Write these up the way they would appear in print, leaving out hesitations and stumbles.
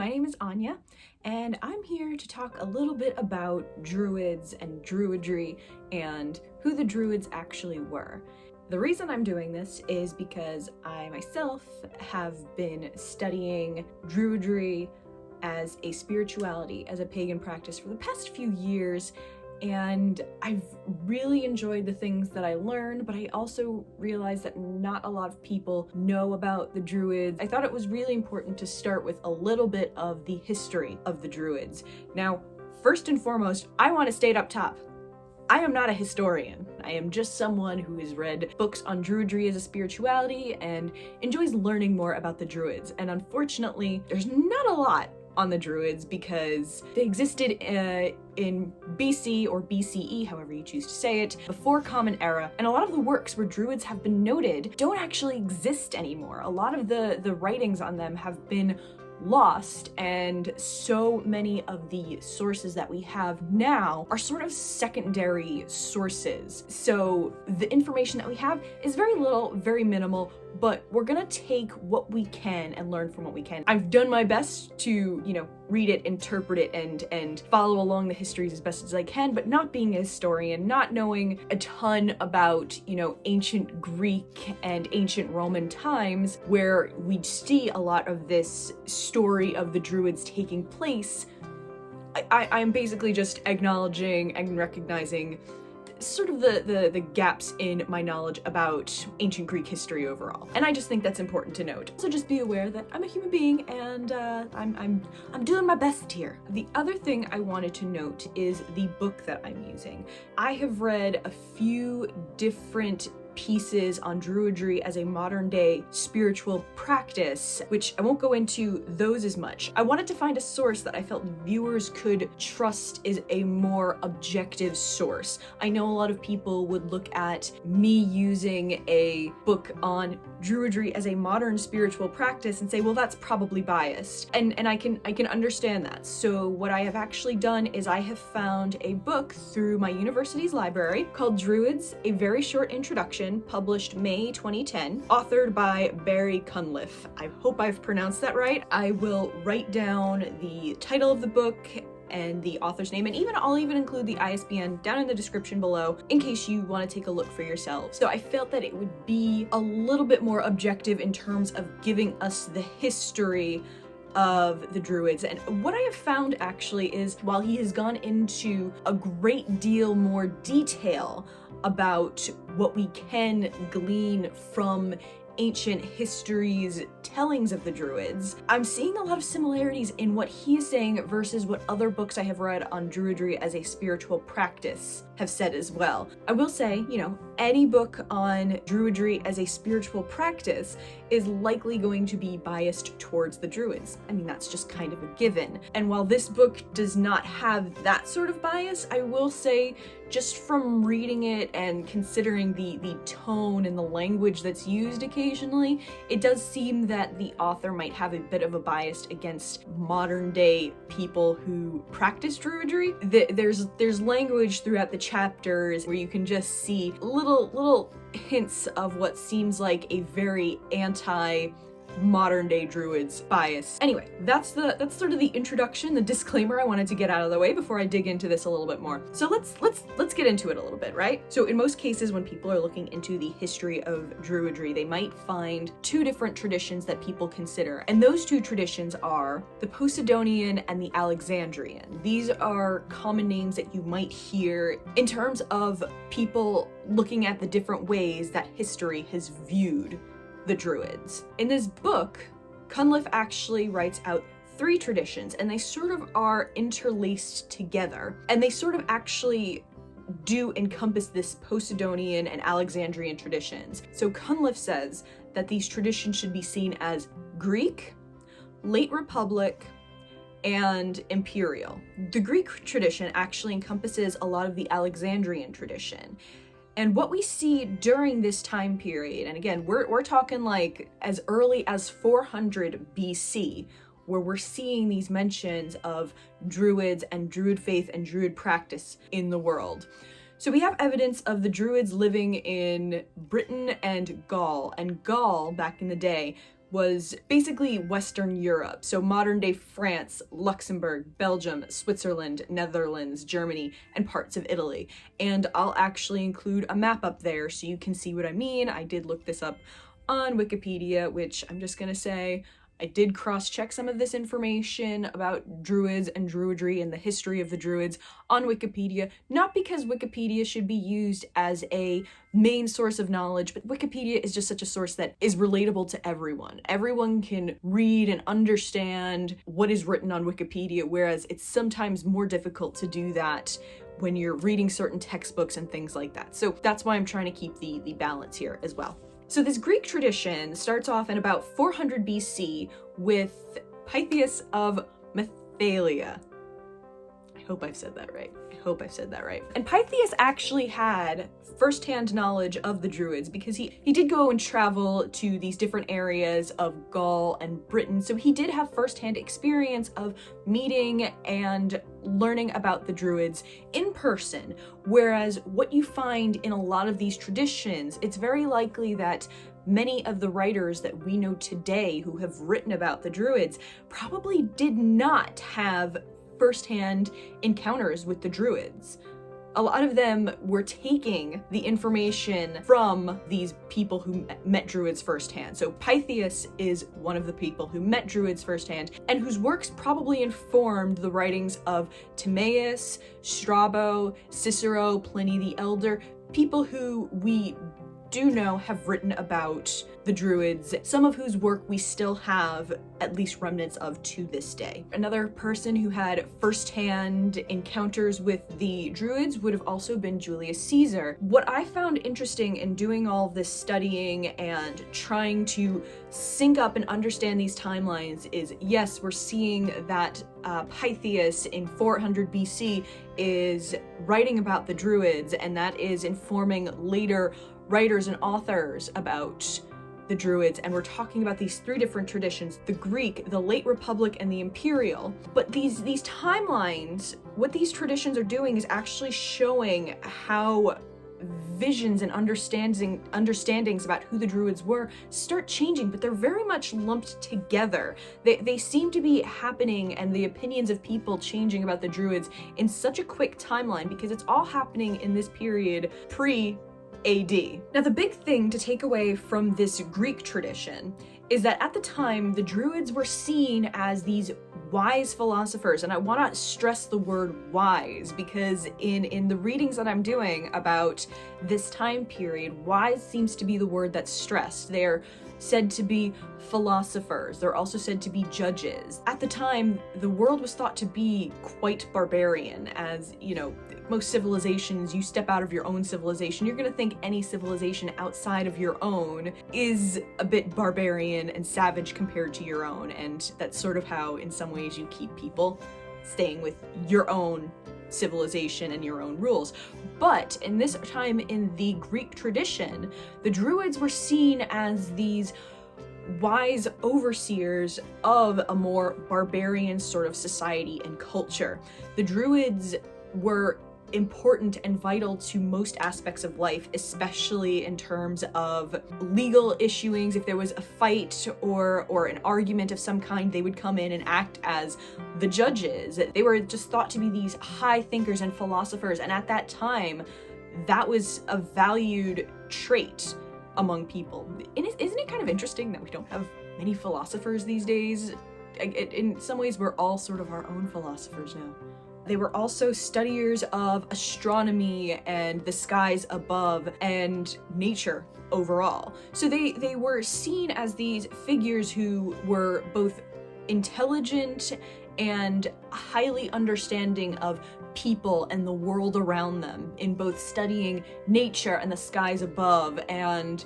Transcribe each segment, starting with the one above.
My name is Anya, and I'm here to talk a little bit about Druids and Druidry and who the Druids actually were. The reason I'm doing this is because I myself have been studying Druidry as a spirituality, as a pagan practice for the past few years, and I've really enjoyed the things that I learned, but I also realized that not a lot of people know about the Druids. I thought it was really important to start with a little bit of the history of the Druids. Now, first and foremost, I want to state up top, I am not a historian. I am just someone who has read books on Druidry as a spirituality and enjoys learning more about the Druids. And unfortunately, there's not a lot on the Druids because they existed in BC or BCE, however you choose to say it, before Common Era, and a lot of the works where Druids have been noted don't actually exist anymore. A lot of the writings on them have been lost, and so many of the sources that we have now are sort of secondary sources. So the information that we have is very little, very minimal, but we're gonna take what we can and learn from what we can. I've done my best to, read it, interpret it, and follow along the histories as best as I can, but not being a historian, not knowing a ton about, ancient Greek and ancient Roman times, where we see a lot of this story of the Druids taking place, I'm basically just acknowledging and recognizing sort of the gaps in my knowledge about ancient Greek history overall. And I just think that's important to note. So just be aware that I'm a human being and I'm doing my best here. The other thing I wanted to note is the book that I'm using. I have read a few different pieces on Druidry as a modern day spiritual practice, which I won't go into those as much. I wanted to find a source that I felt viewers could trust is a more objective source. I know a lot of people would look at me using a book on Druidry as a modern spiritual practice and say, well, that's probably biased. And I can understand that. So what I have actually done is I have found a book through my university's library called Druids, a very short introduction, published May 2010, authored by Barry Cunliffe. I hope I've pronounced that right. I will write down the title of the book and the author's name, and I'll even include the ISBN down in the description below in case you want to take a look for yourselves. So I felt that it would be a little bit more objective in terms of giving us the history of the Druids. And what I have found actually is, while he has gone into a great deal more detail about what we can glean from ancient history's tellings of the Druids, I'm seeing a lot of similarities in what he is saying versus what other books I have read on Druidry as a spiritual practice have said as well. I will say, any book on Druidry as a spiritual practice is likely going to be biased towards the Druids. I mean, that's just kind of a given. And while this book does not have that sort of bias, I will say, just from reading it and considering the tone and the language that's used occasionally, it does seem that the author might have a bit of a bias against modern day people who practice Druidry. There's language throughout the chapters where you can just see little hints of what seems like a very anti-modern day Druids bias. Anyway, that's sort of the introduction, the disclaimer I wanted to get out of the way before I dig into this a little bit more. So let's get into it a little bit, right? So in most cases, when people are looking into the history of Druidry, they might find two different traditions that people consider. And those two traditions are the Posidonian and the Alexandrian. These are common names that you might hear in terms of people looking at the different ways that history has viewed the Druids. In this book, Cunliffe actually writes out three traditions, and they sort of are interlaced together, and they sort of actually do encompass this Posidonian and Alexandrian traditions. So Cunliffe says that these traditions should be seen as Greek, late Republic, and imperial. The Greek tradition actually encompasses a lot of the Alexandrian tradition. And what we see during this time period, and again, we're talking like as early as 400 BC, where we're seeing these mentions of Druids and Druid faith and Druid practice in the world. So we have evidence of the Druids living in Britain and Gaul back in the day was basically Western Europe, so modern day France, Luxembourg, Belgium, Switzerland, Netherlands, Germany, and parts of Italy. And I'll actually include a map up there so you can see what I mean. I did look this up on Wikipedia, which I'm just gonna say, I did cross-check some of this information about Druids and Druidry and the history of the Druids on Wikipedia, not because Wikipedia should be used as a main source of knowledge, but Wikipedia is just such a source that is relatable to everyone. Everyone can read and understand what is written on Wikipedia, whereas it's sometimes more difficult to do that when you're reading certain textbooks and things like that. So that's why I'm trying to keep the balance here as well. So this Greek tradition starts off in about 400 BC with Pythias of Mathalia. I hope I've said that right. And Pythias actually had firsthand knowledge of the Druids because he did go and travel to these different areas of Gaul and Britain. So he did have firsthand experience of meeting and learning about the Druids in person. Whereas what you find in a lot of these traditions, it's very likely that many of the writers that we know today who have written about the Druids probably did not have firsthand encounters with the Druids. A lot of them were taking the information from these people who met Druids firsthand. So Pythias is one of the people who met Druids firsthand and whose works probably informed the writings of Timaeus, Strabo, Cicero, Pliny the Elder, people who we do know have written about the Druids, some of whose work we still have at least remnants of to this day. Another person who had firsthand encounters with the Druids would have also been Julius Caesar. What I found interesting in doing all this studying and trying to sync up and understand these timelines is, yes, we're seeing that Pythias in 400 BC is writing about the Druids, and that is informing later writers and authors about the Druids, and we're talking about these three different traditions: the Greek, the late Republic, and the Imperial. But these timelines, what these traditions are doing is actually showing how visions and understandings about who the Druids were start changing, but they're very much lumped together. They seem to be happening, and the opinions of people changing about the Druids in such a quick timeline because it's all happening in this period pre-AD. Now, the big thing to take away from this Greek tradition is that at the time, the Druids were seen as these wise philosophers, and I want to stress the word wise because in the readings that I'm doing about this time period, wise seems to be the word that's stressed. They're said to be philosophers. They're also said to be judges. At the time, the world was thought to be quite barbarian. As, you know, most civilizations, you step out of your own civilization, you're going to think any civilization outside of your own is a bit barbarian and savage compared to your own. And that's sort of how, in some ways, you keep people staying with your own civilization and your own rules. But in this time in the Greek tradition, the Druids were seen as these wise overseers of a more barbarian sort of society and culture. The Druids were important and vital to most aspects of life, especially in terms of legal issuings. If there was a fight or an argument of some kind, they would come in and act as the judges. They were just thought to be these high thinkers and philosophers, and at that time, that was a valued trait among people. And isn't it kind of interesting that we don't have many philosophers these days? In some ways, we're all sort of our own philosophers now. They were also studiers of astronomy and the skies above and nature overall. So they were seen as these figures who were both intelligent and highly understanding of people and the world around them, in both studying nature and the skies above, and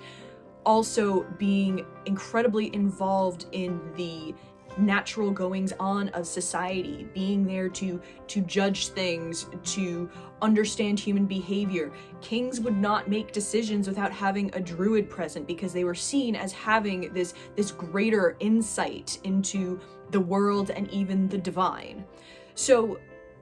also being incredibly involved in the natural goings on of society, being there to judge things, to understand human behavior. Kings would not make decisions without having a druid present because they were seen as having this greater insight into the world and even the divine. So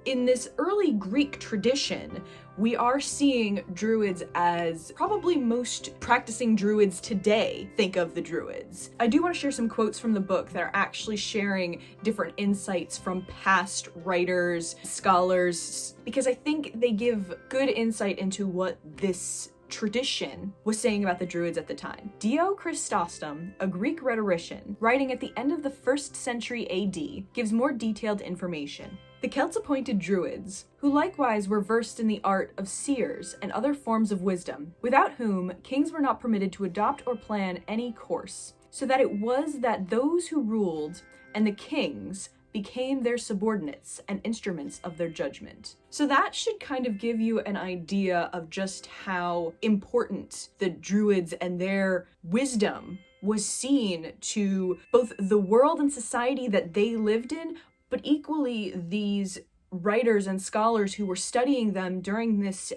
in this early Greek tradition, we are seeing Druids as probably most practicing Druids today think of the Druids. I do want to share some quotes from the book that are actually sharing different insights from past writers, scholars, because I think they give good insight into what this tradition was saying about the Druids at the time. Dio Chrysostom, a Greek rhetorician, writing at the end of the 1st century AD, gives more detailed information. The Celts appointed Druids, who likewise were versed in the art of seers and other forms of wisdom, without whom kings were not permitted to adopt or plan any course, so that it was that those who ruled and the kings became their subordinates and instruments of their judgment. So that should kind of give you an idea of just how important the Druids and their wisdom was seen to both the world and society that they lived in, but equally these writers and scholars who were studying them during this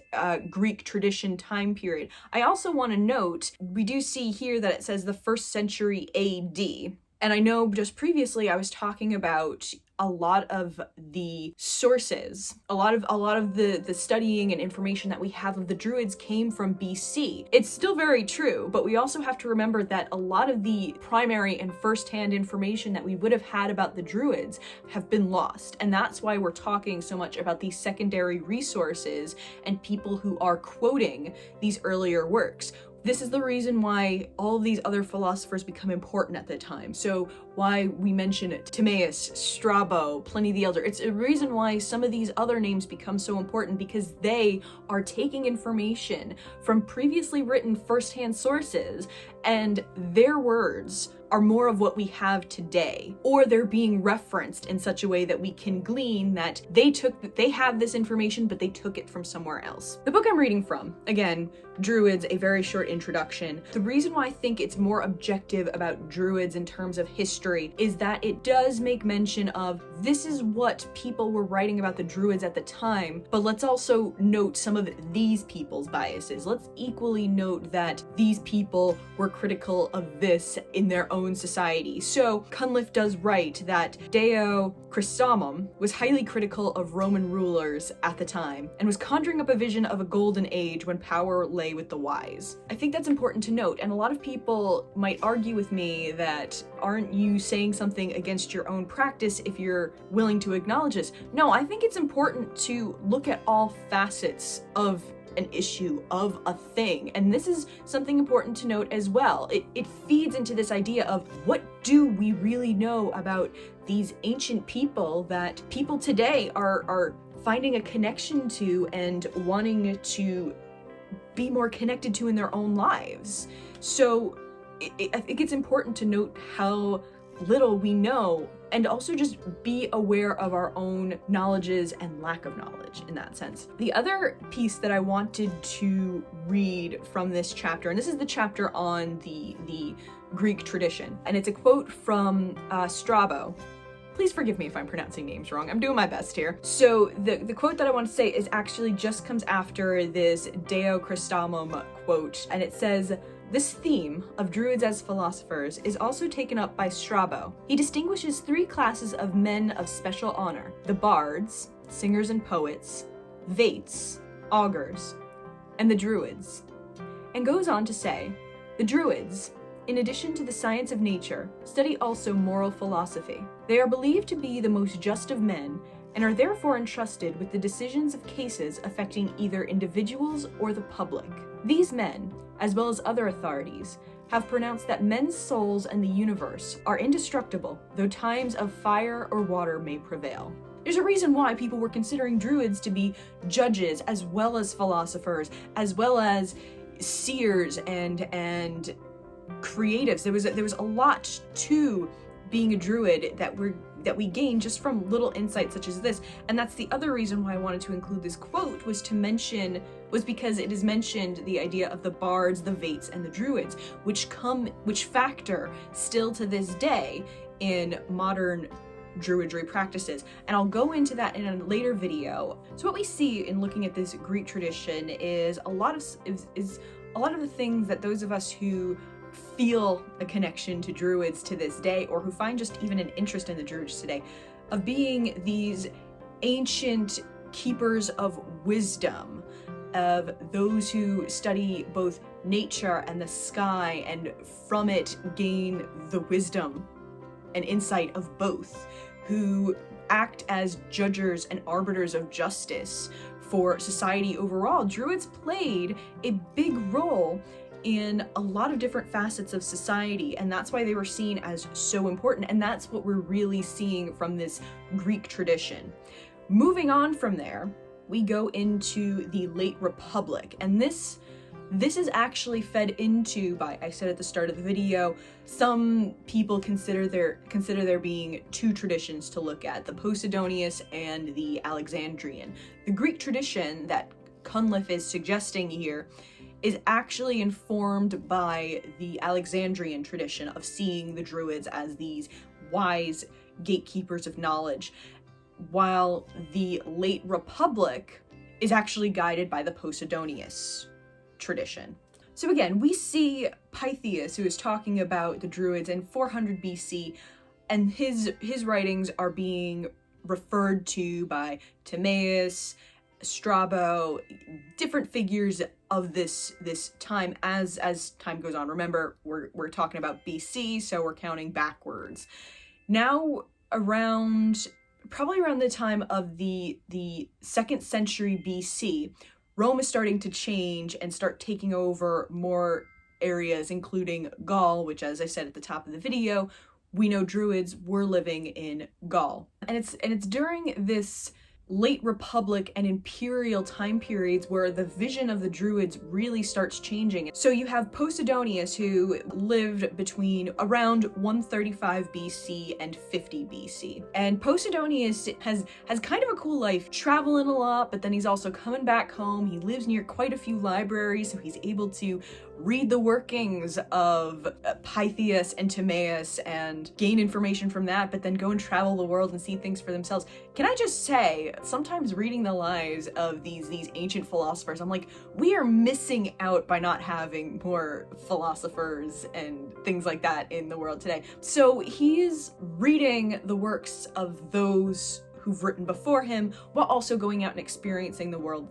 Greek tradition time period. I also want to note, we do see here that it says the 1st century AD. And I know just previously I was talking about a lot of the sources, a lot of the studying and information that we have of the Druids came from BC. It's still very true, but we also have to remember that a lot of the primary and first-hand information that we would have had about the Druids have been lost. And that's why we're talking so much about these secondary resources and people who are quoting these earlier works. This is the reason why all of these other philosophers become important at the time. So why we mention Timaeus, Strabo, Pliny the Elder. It's a reason why some of these other names become so important, because they are taking information from previously written first-hand sources, and their words are more of what we have today, or they're being referenced in such a way that we can glean that they have this information, but they took it from somewhere else. The book I'm reading from, again, Druids, a very short introduction. The reason why I think it's more objective about Druids in terms of history is that it does make mention of this is what people were writing about the Druids at the time, but let's also note some of these people's biases. Let's equally note that these people were critical of this in their own society. So Cunliffe does write that Dio Chrysostom was highly critical of Roman rulers at the time and was conjuring up a vision of a golden age when power lay with the wise. I think that's important to note, and a lot of people might argue with me that aren't you saying something against your own practice if you're willing to acknowledge this? No, I think it's important to look at all facets of an issue, of a thing. And this is something important to note as well. It feeds into this idea of what do we really know about these ancient people that people today are finding a connection to and wanting to be more connected to in their own lives. So I think it's important to note how little we know, and also just be aware of our own knowledges and lack of knowledge in that sense. The other piece that I wanted to read from this chapter, and this is the chapter on the Greek tradition, and it's a quote from Strabo. Please forgive me if I'm pronouncing names wrong. I'm doing my best here. So the quote that I want to say is actually just comes after this Dio Chrysostom quote, and it says, "This theme of Druids as philosophers is also taken up by Strabo. He distinguishes 3 classes of men of special honor: the bards, singers and poets, vates, augurs, and the Druids," and goes on to say, "The Druids, in addition to the science of nature, study also moral philosophy. They are believed to be the most just of men, and are therefore entrusted with the decisions of cases affecting either individuals or the public. These men, as well as other authorities, have pronounced that men's souls and the universe are indestructible, though times of fire or water may prevail." There's a reason why people were considering Druids to be judges, as well as philosophers, as well as seers and creatives. There was a lot to being a Druid that we gain just from little insights such as this. And that's the other reason why I wanted to include this quote, was because it is mentioned the idea of the bards, the vates, and the Druids, which factor still to this day in modern Druidry practices. And I'll go into that in a later video. So what we see in looking at this Greek tradition is a lot of the things that those of us who feel a connection to Druids to this day, or who find just even an interest in the Druids today, of being these ancient keepers of wisdom, of those who study both nature and the sky, and from it gain the wisdom and insight of both, who act as judges and arbiters of justice for society overall. Druids played a big role in a lot of different facets of society, and that's why they were seen as so important, and that's what we're really seeing from this Greek tradition. Moving on from there, we go into the late Republic, and this is actually fed into by, I said at the start of the video, some people consider there being two traditions to look at, the Posidonius and the Alexandrian. The Greek tradition that Cunliffe is suggesting here is actually informed by the Alexandrian tradition of seeing the Druids as these wise gatekeepers of knowledge, while the late Republic is actually guided by the Posidonius tradition. So again, we see Pytheas, who is talking about the Druids in 400 BC, and his writings are being referred to by Timaeus, Strabo, different figures of this time as time goes on. Remember, we're talking about BC, so we're counting backwards. Now, probably around the time of the 2nd century BC, Rome is starting to change and start taking over more areas, including Gaul, which, as I said at the top of the video, we know Druids were living in Gaul. And it's during this late Republic and imperial time periods where the vision of the Druids really starts changing. So you have Posidonius, who lived between around 135 BC and 50 BC. And Posidonius has kind of a cool life, traveling a lot, but then he's also coming back home. He lives near quite a few libraries, so he's able to read the workings of Pytheas and Timaeus and gain information from that, but then go and travel the world and see things for themselves. Can I just say, sometimes reading the lives of these ancient philosophers, I'm like, we are missing out by not having more philosophers and things like that in the world today. So he's reading the works of those who've written before him, while also going out and experiencing the world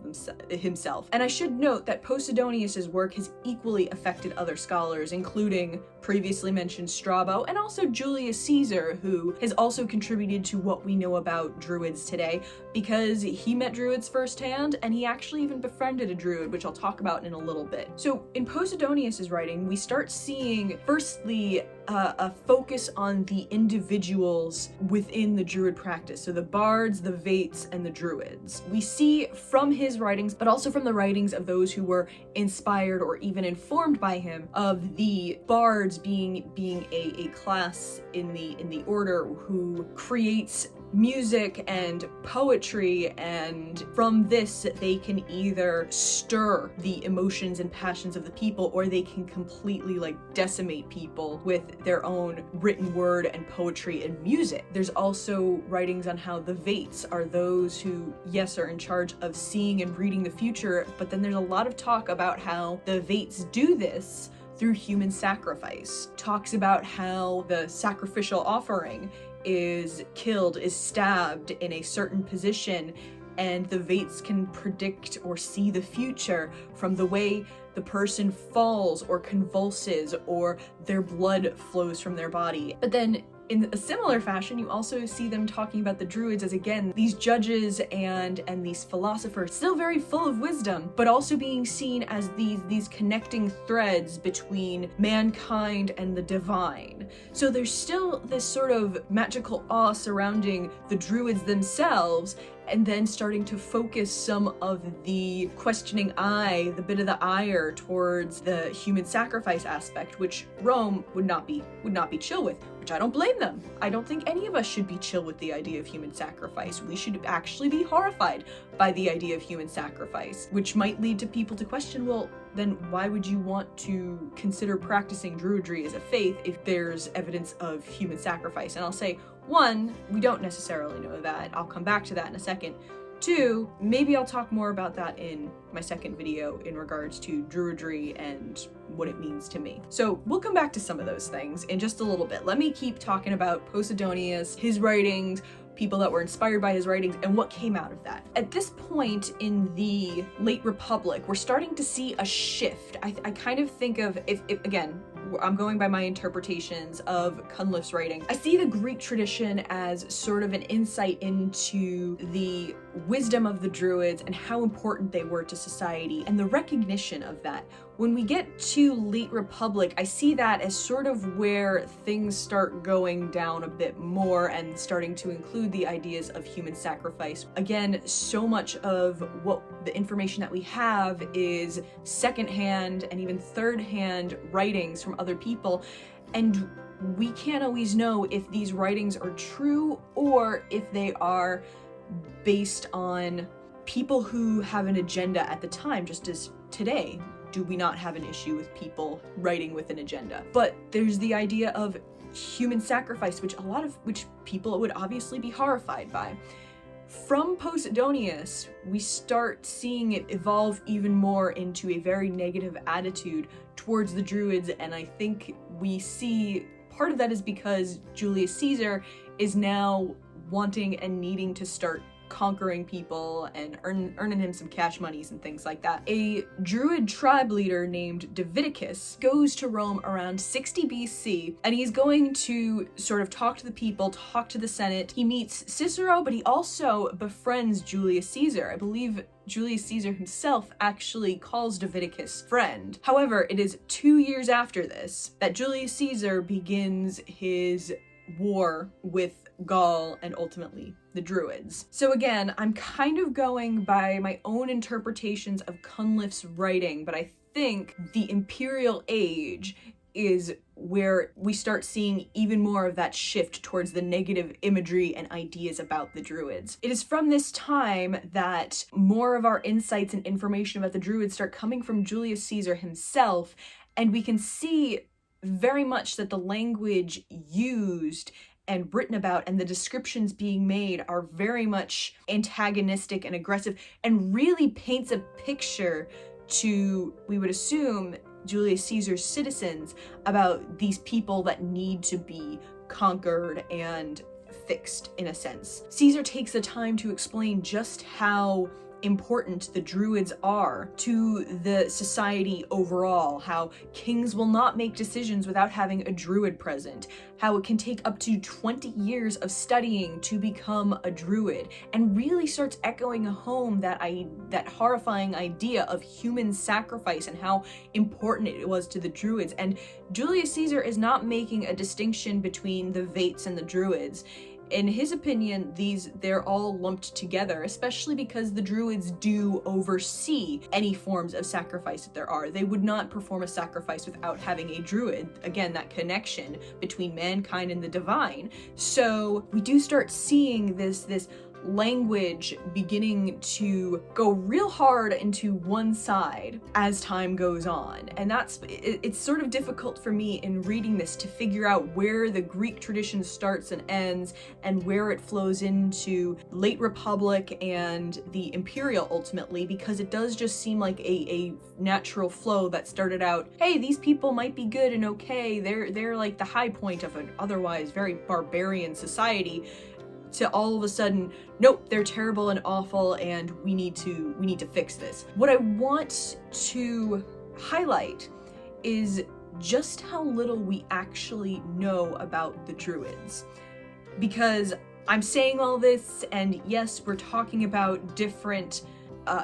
himself. And I should note that Posidonius's work has equally affected other scholars, including previously mentioned Strabo, and also Julius Caesar, who has also contributed to what we know about Druids today, because he met Druids firsthand, and he actually even befriended a Druid, which I'll talk about in a little bit. So in Posidonius's writing, we start seeing, firstly, a focus on the individuals within the Druid practice. So the bards, the vates, and the Druids. We see from his writings, but also from the writings of those who were inspired or even informed by him, of the bards being a class in the order who creates music and poetry, and from this they can either stir the emotions and passions of the people, or they can completely decimate people with their own written word and poetry and music. There's also writings on how the Vates are those who, yes, are in charge of seeing and reading the future, but then there's a lot of talk about how the Vates do this through human sacrifice. Talks about how the sacrificial offering is stabbed in a certain position, and the Vates can predict or see the future from the way the person falls or convulses or their blood flows from their body. But then in a similar fashion, you also see them talking about the Druids as, again, these judges and these philosophers, still very full of wisdom, but also being seen as these connecting threads between mankind and the divine. So there's still this sort of magical awe surrounding the Druids themselves, and then starting to focus some of the questioning eye, the bit of the ire towards the human sacrifice aspect, which Rome would not be chill with, which I don't blame them. I don't think any of us should be chill with the idea of human sacrifice. We should actually be horrified by the idea of human sacrifice, which might lead to people to question, well, then why would you want to consider practicing Druidry as a faith if there's evidence of human sacrifice? And I'll say, one, we don't necessarily know that. I'll come back to that in a second. Two, maybe I'll talk more about that in my second video in regards to Druidry and what it means to me. So we'll come back to some of those things in just a little bit. Let me keep talking about Posidonius, his writings, people that were inspired by his writings, and what came out of that. At this point in the late Republic, we're starting to see a shift. I kind of think of, if again, I'm going by my interpretations of Cunliffe's writing. I see the Greek tradition as sort of an insight into the wisdom of the Druids and how important they were to society, and the recognition of that. When we get to late Republic, I see that as sort of where things start going down a bit more and starting to include the ideas of human sacrifice. Again, so much of what the information that we have is secondhand and even third-hand writings from other people, and we can't always know if these writings are true or if they are based on people who have an agenda at the time, just as today. Do we not have an issue with people writing with an agenda? But there's the idea of human sacrifice, which people would obviously be horrified by. From Posidonius, we start seeing it evolve even more into a very negative attitude towards the Druids, and I think we see part of that is because Julius Caesar is now wanting and needing to start conquering people and earning him some cash monies and things like that. A Druid tribe leader named Davidicus goes to Rome around 60 BC, and he's going to sort of talk to the people, talk to the Senate. He meets Cicero, but he also befriends Julius Caesar. I believe Julius Caesar himself actually calls Davidicus friend. However, it is 2 years after this that Julius Caesar begins his war with Gaul and ultimately the Druids. So again, I'm kind of going by my own interpretations of Cunliffe's writing, but I think the Imperial Age is where we start seeing even more of that shift towards the negative imagery and ideas about the Druids. It is from this time that more of our insights and information about the Druids start coming from Julius Caesar himself, and we can see very much that the language used and written about and the descriptions being made are very much antagonistic and aggressive, and really paints a picture to, we would assume, Julius Caesar's citizens about these people that need to be conquered and fixed in a sense. Caesar takes the time to explain just how important the Druids are to the society overall, how kings will not make decisions without having a Druid present, how it can take up to 20 years of studying to become a Druid, and really starts echoing home that horrifying idea of human sacrifice and how important it was to the Druids. And Julius Caesar is not making a distinction between the Vates and the Druids. In his opinion, they're all lumped together, especially because the Druids do oversee any forms of sacrifice that there are. They would not perform a sacrifice without having a Druid. Again, that connection between mankind and the divine. So we do start seeing this language beginning to go real hard into one side as time goes on, and it's sort of difficult for me in reading this to figure out where the Greek tradition starts and ends and where it flows into late Republic and the Imperial ultimately, because it does just seem like a natural flow that started out, hey, these people might be good and okay, they're like the high point of an otherwise very barbarian society, to all of a sudden, nope, they're terrible and awful and we need to fix this. What I want to highlight is just how little we actually know about the Druids. Because I'm saying all this, and yes, we're talking about different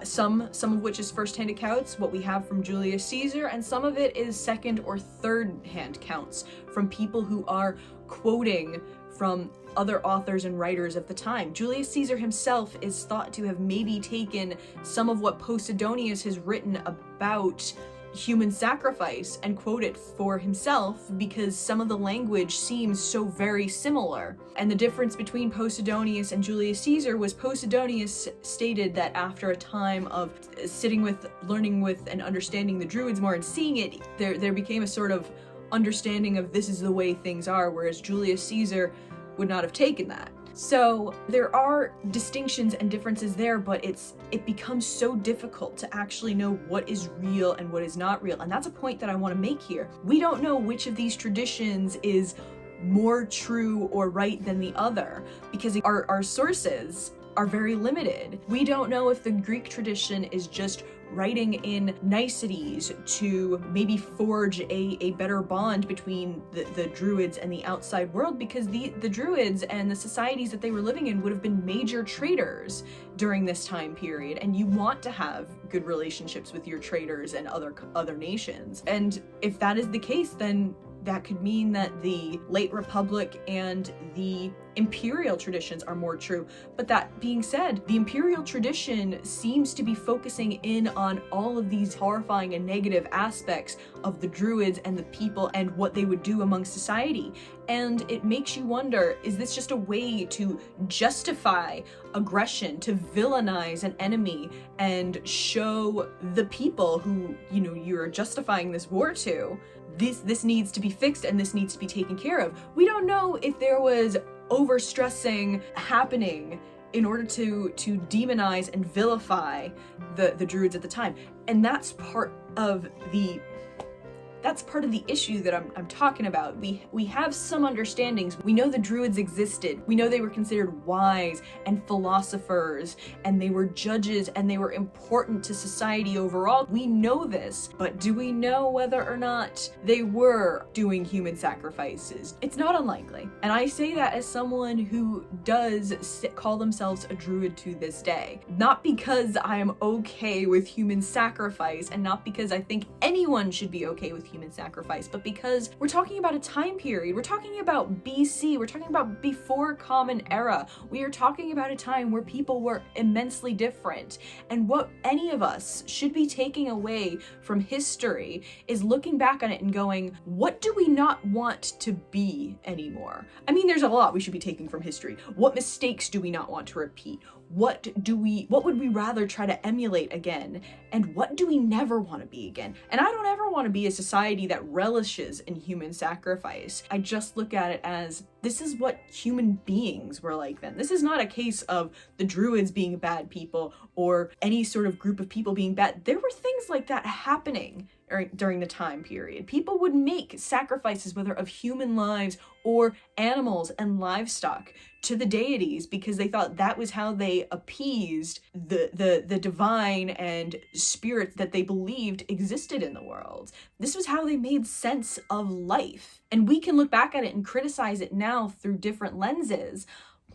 some of which is first-hand accounts, what we have from Julius Caesar, and some of it is second or third-hand counts from people who are quoting from other authors and writers of the time. Julius Caesar himself is thought to have maybe taken some of what Posidonius has written about human sacrifice and quote it for himself, because some of the language seems so very similar. And the difference between Posidonius and Julius Caesar was Posidonius stated that after a time of sitting with, learning with, and understanding the Druids more and seeing it, there became a sort of understanding of this is the way things are, whereas Julius Caesar would not have taken that. So there are distinctions and differences there, but it becomes so difficult to actually know what is real and what is not real. And that's a point that I want to make here. We don't know which of these traditions is more true or right than the other, because our sources are very limited. We don't know if the Greek tradition is just writing in niceties to maybe forge a better bond between the Druids and the outside world, because the Druids and the societies that they were living in would have been major traders during this time period, and you want to have good relationships with your traders and other nations. And if that is the case, then that could mean that the late Republic and the imperial traditions are more true. But that being said, the imperial tradition seems to be focusing in on all of these horrifying and negative aspects of the Druids and the people and what they would do among society. And it makes you wonder, is this just a way to justify aggression, to villainize an enemy and show the people who, you know, you're justifying this war to, this needs to be fixed and this needs to be taken care of? We don't know if there was overstressing happening in order to demonize and vilify the Druids at the time. And that's part of the issue that I'm talking about. We have some understandings. We know the Druids existed. We know they were considered wise and philosophers, and they were judges, and they were important to society overall. We know this, but do we know whether or not they were doing human sacrifices? It's not unlikely. And I say that as someone who does call themselves a Druid to this day. Not because I am okay with human sacrifice, and not because I think anyone should be okay with human sacrifice, but because we're talking about a time period. We're talking about BC. We're talking about before Common Era. We are talking about a time where people were immensely different. And what any of us should be taking away from history is looking back on it and going, what do we not want to be anymore? I mean, there's a lot we should be taking from history. What mistakes do we not want to repeat? What would we rather try to emulate again? And what do we never want to be again? And I don't ever want to be a society that relishes in human sacrifice. I just look at it as, this is what human beings were like then. This is not a case of the Druids being bad people or any sort of group of people being bad. There were things like that happening during the time period. People would make sacrifices, whether of human lives or animals and livestock, to the deities, because they thought that was how they appeased the divine and spirits that they believed existed in the world. This was how they made sense of life. And we can look back at it and criticize it now through different lenses.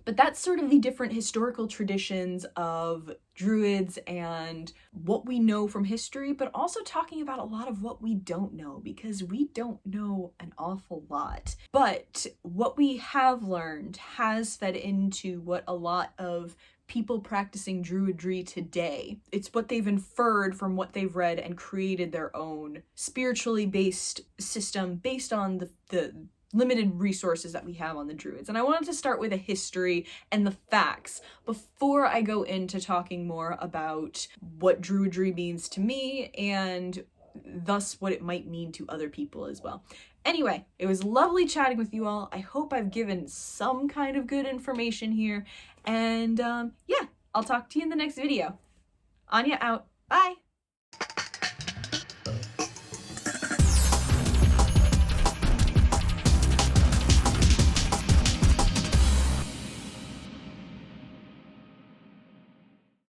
But that's sort of the different historical traditions of Druids and what we know from history, but also talking about a lot of what we don't know, because we don't know an awful lot. But what we have learned has fed into what a lot of people practicing Druidry today. It's what they've inferred from what they've read and created their own spiritually based system based on the limited resources that we have on the Druids. And I wanted to start with a history and the facts before I go into talking more about what Druidry means to me and thus what it might mean to other people as well. Anyway, it was lovely chatting with you all. I hope I've given some kind of good information here. And yeah, I'll talk to you in the next video. Anya out. Bye.